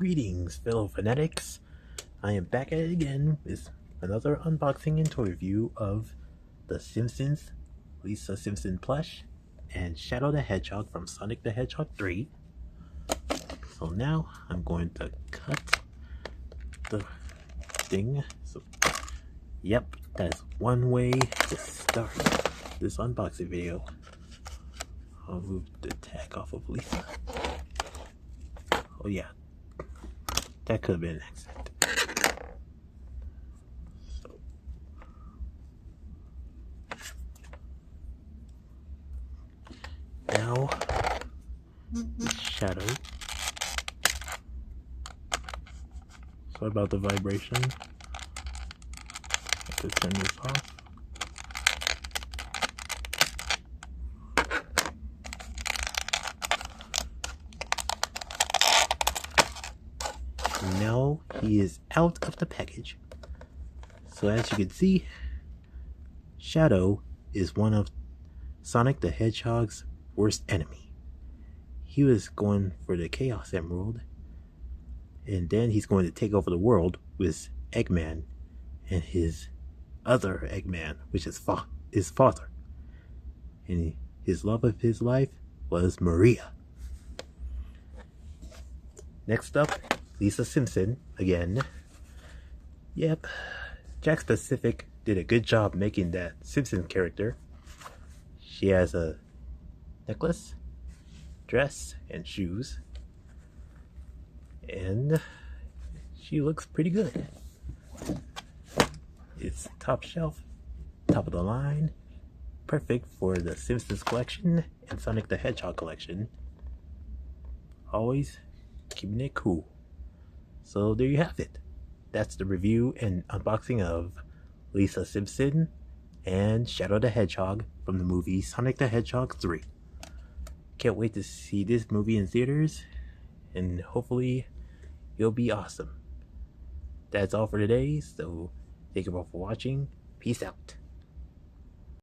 Greetings, fellow fanatics. I am back at it again with another unboxing and toy review of the Simpsons, Lisa Simpson Plush, and Shadow the Hedgehog from Sonic the Hedgehog 3. So now I'm going to cut the thing. So, yep, that's one way to start this unboxing video. I'll move the tag off of Lisa. Oh yeah, that could have been an accident. So, now the Shadow. Sorry about the vibration. I have to turn this off. Now he is out of the package. So as you can see, Shadow is one of Sonic the Hedgehog's worst enemy. He was going for the Chaos Emerald, and then he's going to take over the world with Eggman and his other Eggman, which is his father. And his love of his life was Maria. Next up, Lisa Simpson again. Yep, Jack Pacific did a good job making that Simpson character. She has a necklace, dress, and shoes. And she looks pretty good. It's top shelf, top of the line, perfect for the Simpsons collection and Sonic the Hedgehog collection. Always keeping it cool. So there you have it. That's the review and unboxing of Lisa Simpson and Shadow the Hedgehog from the movie Sonic the Hedgehog 3. Can't wait to see this movie in theaters, and hopefully it'll be awesome. That's all for today, so thank you all for watching. Peace out.